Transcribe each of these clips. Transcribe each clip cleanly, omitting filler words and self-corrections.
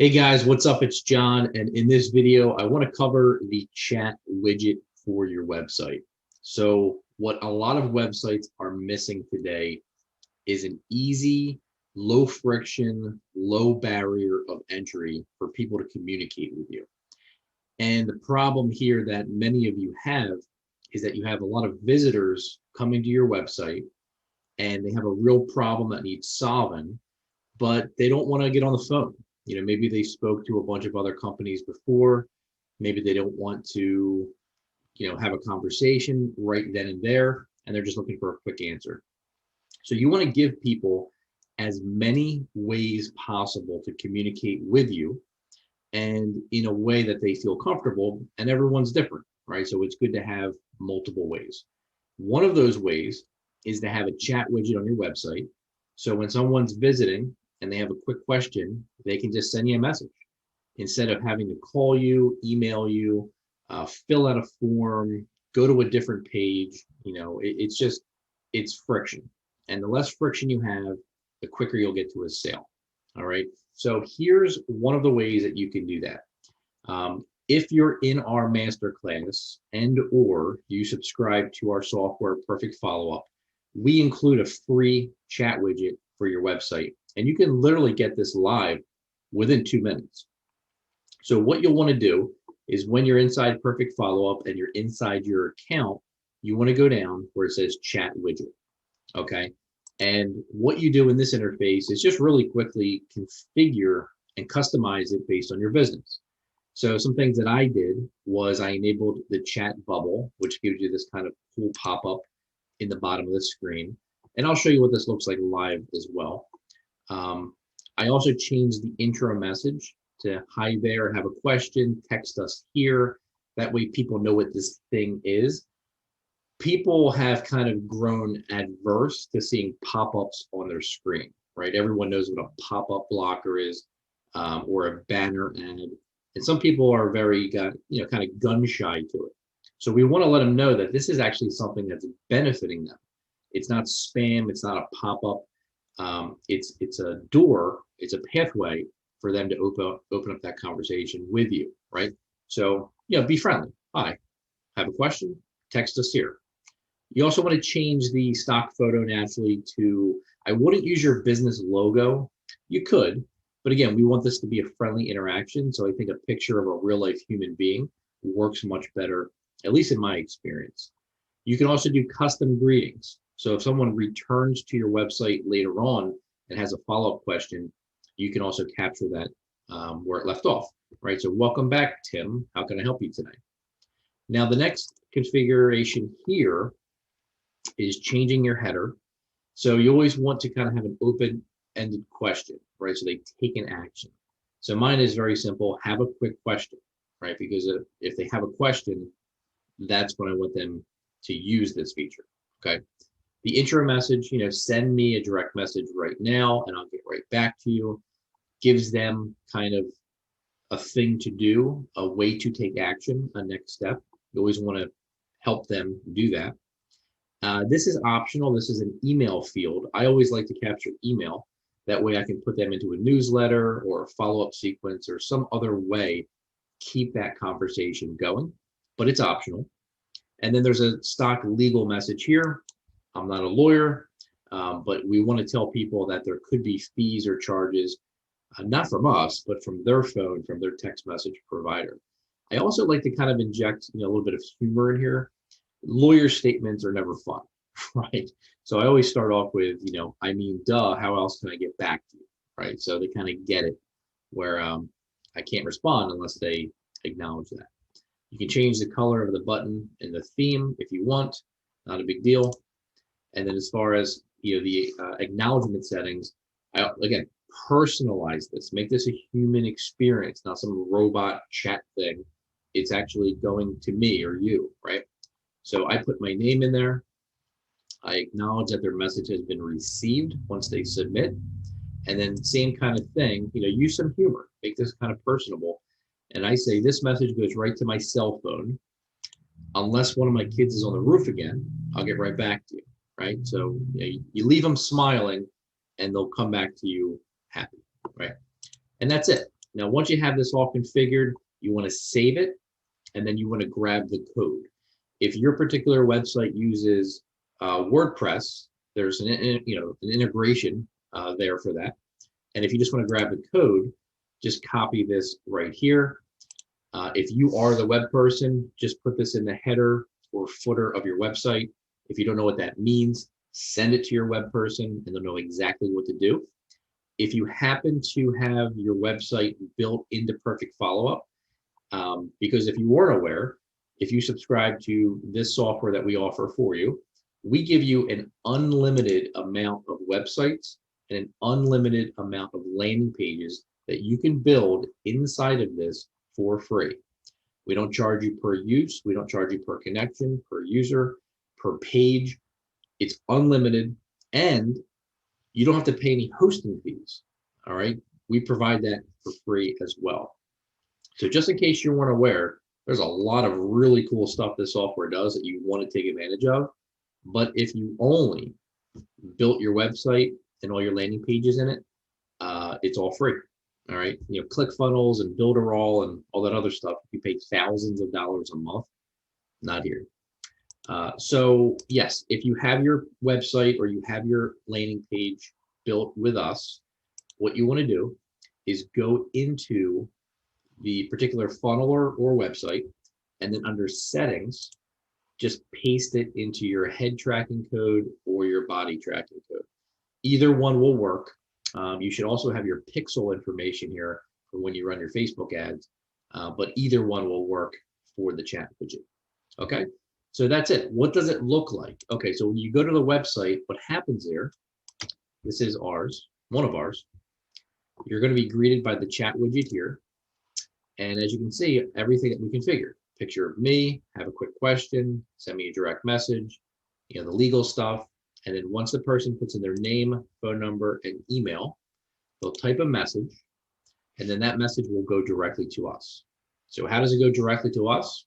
Hey guys, what's up? It's John, and in this video, I want to cover the chat widget for your website. So, what a lot of websites are missing today is an easy, low friction, low barrier of entry for people to communicate with you. And the problem here that many of you have is that you have a lot of visitors coming to your website and they have a real problem that needs solving, but they don't want to get on the phone. Maybe they spoke to a bunch of other companies before. Maybe they don't want to, have a conversation right then and there, and they're just looking for a quick answer. So you want to give people as many ways possible to communicate with you and in a way that they feel comfortable, and everyone's different, right? So it's good to have multiple ways. One of those ways is to have a chat widget on your website. So when someone's visiting and they have a quick question, they can just send you a message instead of having to call you, email you, fill out a form, go to a different page. It's friction. And the less friction you have, the quicker you'll get to a sale. All right. So here's one of the ways that you can do that. If you're in our masterclass or you subscribe to our software Perfect Follow-Up, we include a free chat widget for your website, and you can literally get this live within 2 minutes. So what you'll want to do is when you're inside Perfect Follow-Up and you're inside your account, you want to go down where it says chat widget. Okay. And what you do in this interface is just really quickly configure and customize it based on your business. So some things that I did was I enabled the chat bubble, which gives you this kind of cool pop-up in the bottom of the screen. And I'll show you what this looks like live as well. I also changed the intro message to hi there, have a question, text us here. That way people know what this thing is. People have kind of grown adverse to seeing pop-ups on their screen, right? Everyone knows what a pop-up blocker is, or a banner ad. And some people are very, kind of gun shy to it. So we want to let them know that this is actually something that's benefiting them. It's not spam. It's not a pop-up. It's a door. It's a pathway for them to open up that conversation with you, right? So, be friendly. Hi, have a question? Text us here. You also want to change the stock photo naturally to, I wouldn't use your business logo. You could, but again, we want this to be a friendly interaction. So I think a picture of a real life human being works much better, at least in my experience. You can also do custom greetings. So if someone returns to your website later on and has a follow-up question, you can also capture that where it left off, right? So welcome back, Tim. How can I help you today? Now, the next configuration here is changing your header. So you always want to kind of have an open-ended question, right? So they take an action. So mine is very simple, have a quick question, right? Because if they have a question, that's when I want them to use this feature, okay? The intro message, send me a direct message right now and I'll get right back to you. Gives them kind of a thing to do, a way to take action, a next step. You always want to help them do that. This is optional. This is an email field. I always like to capture email. That way I can put them into a newsletter or a follow-up sequence or some other way, keep that conversation going, but it's optional. And then there's a stock legal message here. I'm not a lawyer, but we want to tell people that there could be fees or charges, not from us, but from their phone, from their text message provider. I also like to kind of inject a little bit of humor in here. Lawyer statements are never fun, right? So I always start off with, I mean, duh, how else can I get back to you, right? So they kind of get it where I can't respond unless they acknowledge that. You can change the color of the button and the theme if you want, not a big deal. And then as far as, the acknowledgement settings, again, personalize this, make this a human experience, not some robot chat thing. It's actually going to me or you, right? So I put my name in there. I acknowledge that their message has been received once they submit. And then same kind of thing, use some humor, make this kind of personable. And I say, this message goes right to my cell phone. Unless one of my kids is on the roof again, I'll get right back to you, right? So you leave them smiling and they'll come back to you happy, right? And that's it. Now, once you have this all configured, you want to save it, and then you want to grab the code. If your particular website uses WordPress, there's an integration there for that. And if you just want to grab the code, just copy this right here. If you are the web person, just put this in the header or footer of your website. If you don't know what that means, send it to your web person and they'll know exactly what to do. If you happen to have your website built into Perfect Follow-Up, because if you weren't aware, if you subscribe to this software that we offer for you, we give you an unlimited amount of websites and an unlimited amount of landing pages that you can build inside of this for free. We don't charge you per use. We don't charge you per connection, per user, per page. It's unlimited, and you don't have to pay any hosting fees. All right. We provide that for free as well. So just in case you weren't aware, there's a lot of really cool stuff this software does that you want to take advantage of. But if you only built your website and all your landing pages in it, it's all free. All right. You know, ClickFunnels and Builderall and all that other stuff, you pay thousands of dollars a month. Not here. So yes, if you have your website or you have your landing page built with us, what you want to do is go into the particular funnel or website, and then under settings, just paste it into your head tracking code or your body tracking code. Either one will work. You should also have your pixel information here for when you run your Facebook ads, but either one will work for the chat widget. Okay, so that's it. What does it look like? Okay, so when you go to the website, what happens there, this is ours, one of ours. You're going to be greeted by the chat widget here. And as you can see, everything that we configured. Picture of me, have a quick question, send me a direct message, the legal stuff. And then once the person puts in their name, phone number, and email, they'll type a message, and then that message will go directly to us. So how does it go directly to us?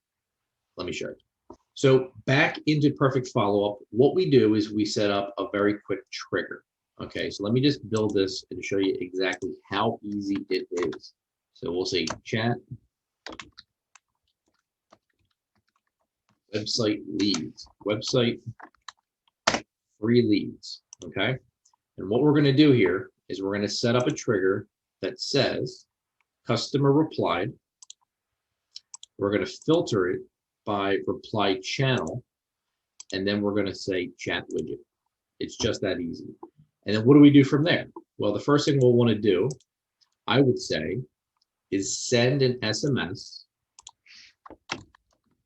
Let me show you. So back into Perfect Follow-Up, what we do is we set up a very quick trigger. Okay, so let me just build this and show you exactly how easy it is. So we'll say chat website leads, website free leads, okay? And what we're gonna do here is we're gonna set up a trigger that says customer replied. We're gonna filter it by reply channel, and then we're gonna say chat widget. It's just that easy. And then what do we do from there? Well, the first thing we'll wanna do, I would say, is send an SMS.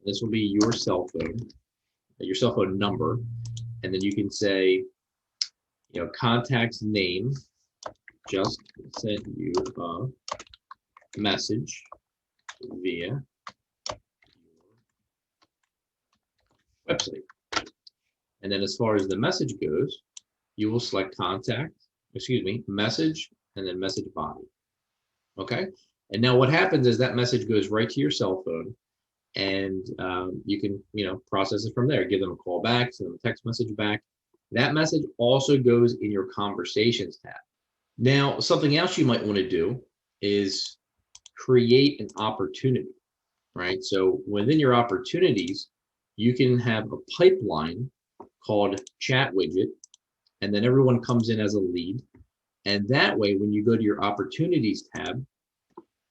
This will be your cell phone number, and then you can say, contact's name just sent you a message via your website. And then as far as the message goes, you will select message, and then message body. Okay. And now what happens is that message goes right to your cell phone, and you can, process it from there. Give them a call back, send them a text message back. That message also goes in your conversations tab. Now, something else you might want to do is create an opportunity, right? So within your opportunities, you can have a pipeline called chat widget, and then everyone comes in as a lead. And that way, when you go to your opportunities tab,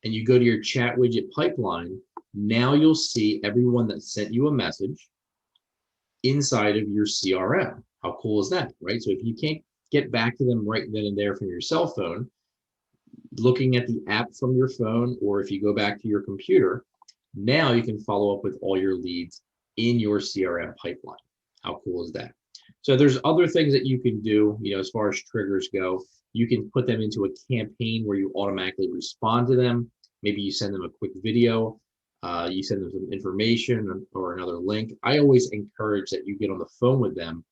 and you go to your chat widget pipeline, now you'll see everyone that sent you a message inside of your CRM. How cool is that, right? So if you can't get back to them right then and there from your cell phone, looking at the app from your phone, or if you go back to your computer, now you can follow up with all your leads in your CRM pipeline. How cool is that? So there's other things that you can do, as far as triggers go. You can put them into a campaign where you automatically respond to them. Maybe you send them a quick video, you send them some information or another link. I always encourage that you get on the phone with them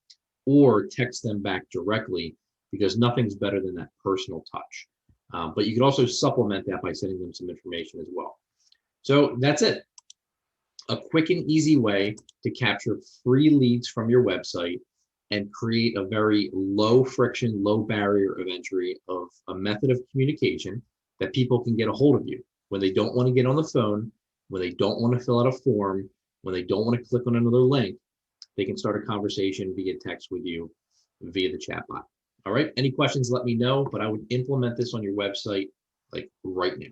or text them back directly, because nothing's better than that personal touch. But you can also supplement that by sending them some information as well. So that's it. A quick and easy way to capture free leads from your website and create a very low friction, low barrier of entry of a method of communication that people can get a hold of you when they don't want to get on the phone, when they don't want to fill out a form, when they don't want to click on another link. They can start a conversation via text with you via the chatbot. All right. Any questions, let me know, but I would implement this on your website like right now.